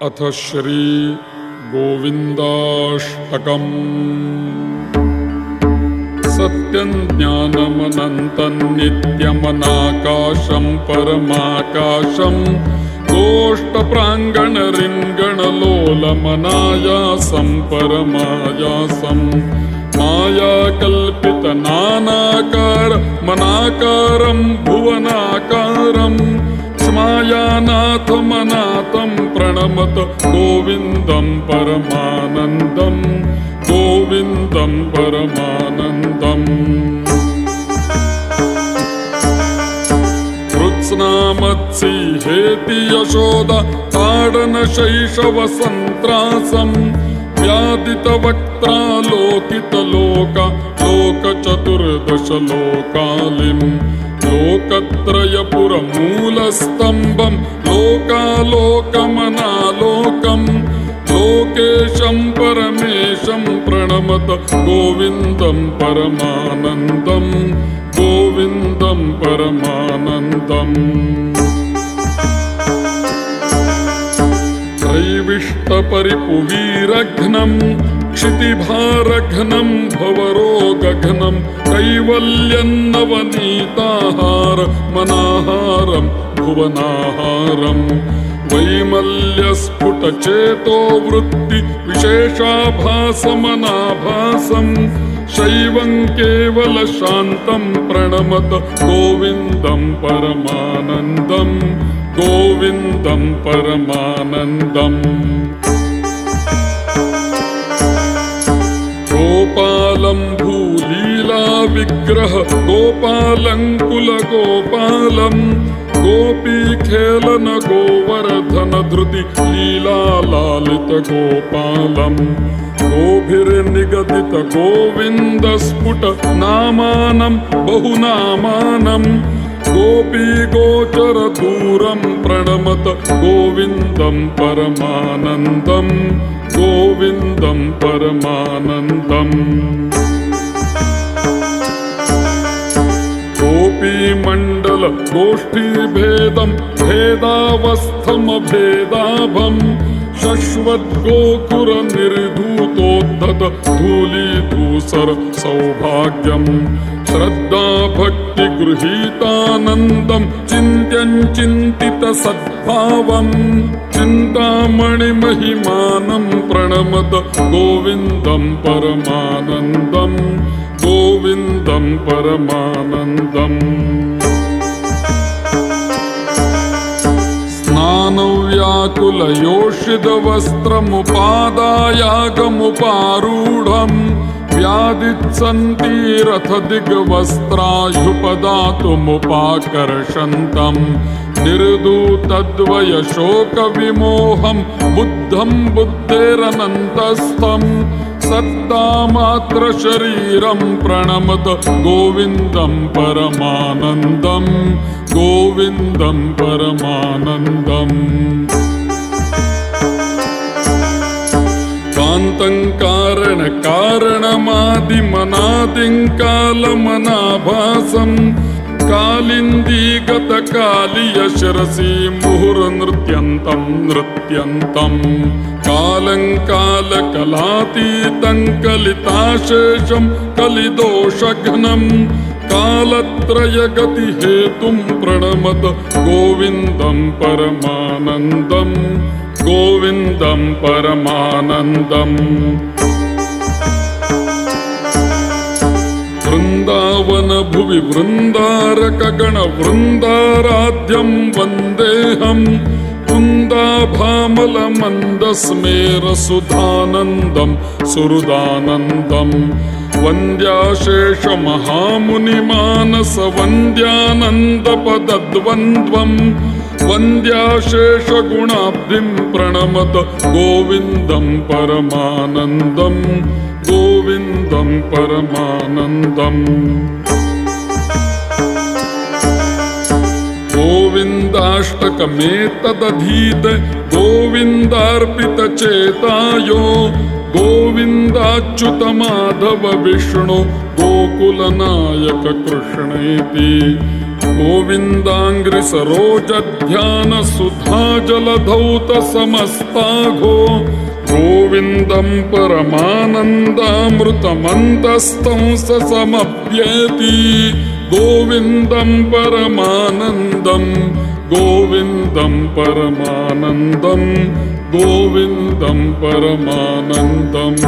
अथ श्री गोविन्दाष्टकम्। सत्यं ज्ञानमनन्तं नित्यमनाकाशं परमाकाशं गोष्ठप्राङ्गणरिङ्गणलोलमनायासं परमायासं मायाकल्पितनानाकारमनाकारं भुवनाकारं मायानाथमनाथं प्रणमत गोविन्दं परमानन्दं गोविन्दं परमानन्दम्। कृत्स्नामत्सिहेति यशोदा ताडनशैशवसन्त्रासं व्यादितवक्त्रालोकितलोका लोकचतुर्दशलोकालिम् लोकत्रयपुरमूलस्तम्भं लोकालोकमनालोकं लोकेशं परमेशं प्रणमत गोविन्दं परमानन्दं गोविन्दं परमानन्दम्। त्रैविष्टपरिपुवीरघ्नं क्षितिभारघ्नं भवरोगघ्नं कैवल्यन्नवनीताहारमनाहारं भुवनाहारं वैमल्यस्फुटचेतो वृत्ति विशेषाभासमनाभासं शैवं केवलशान्तं प्रणमत गोविन्दं परमानन्दं गोविन्दं परमानन्दम्। गोपालं भूलीलाविग्रह गोपालं कुलगोपालं गोपीखेलन गोवर्धन धृति लीलालालित गोपालं गोभिर्निगदित गोविन्दस्फुट नामानं बहुनामानं गोपीगोचर दूरं प्रणमत गोविन्दं परमानन्दं गोविन्दं परमानन्दम्। गोपीमण्डल गोष्ठीभेदं भेदावस्थमभेदाभं शश्वद्गोकुरनिर्धूतोद्धत धूलीधूसर सौभाग्यं श्रद्धा भक्ति गृहीतानन्दं चिन्त्यं चिन्तित सद्भावं चिन्तामणिमहिमानं प्रणमत गोविन्दं परमानन्दं गोविन्दं परमानन्दम्। स्नानव्याकुलयोषितवस्त्रमुपादायागमुपारूढं व्यादित्सन्तीरथदिग्वस्त्राह्युपदातुमुपाकर्षन्तं निर्धूतद्वयशोकविमोहं बुद्धं बुद्धेरनन्तस्थं सत्तामात्रशरीरं प्रणमत गोविन्दं परमानन्दं गोविन्दं परमानन्दम्। कान्तं कारणकारणमादिमनादिं कालमनाभासं कालिन्दीगतकालियशिरसि मुहुर्नृत्यन्तं नृत्यन्तं कालं कालकलातीतं कलिताशेषं कलिदोषघ्नं कालत्रयगतिहेतुं प्रणमत गोविन्दं परमानन्दं गोविन्दं परमानन्दम्। वृन्दावन भुवि वृन्दारकगण वृन्दाराध्यं वन्देऽहं कुन्दाभामलमन्दस्मेरसुधानन्दं सुहृदानन्दं वन्द्याशेषमहामुनिमानस वन्द्यानन्दपदद्वन्द्वं वन्द्याशेषगुणाब्धिं प्रणमत गोविन्दं परमानन्दं गोविन्दं परमानन्दम्। गोविन्दाष्टकमेतदधीत गोविन्दार्पितचेतायो गोविन्दाच्युत माधव विष्णु गोकुलनायक कृष्णेति गोविन्दाङ्घ्रिसरोजध्यानसुधाजलधौतसमस्ताघो गोविन्दं परमानन्दामृतमन्तस्तं समप्येति गोविन्दं परमानन्दं गोविन्दं परमानन्दं गोविन्दं परमानन्दम्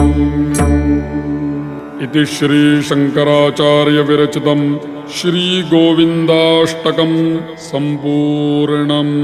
इति श्री शंकराचार्य विरचितं श्री गोविन्दाष्टकं सम्पूर्णम्।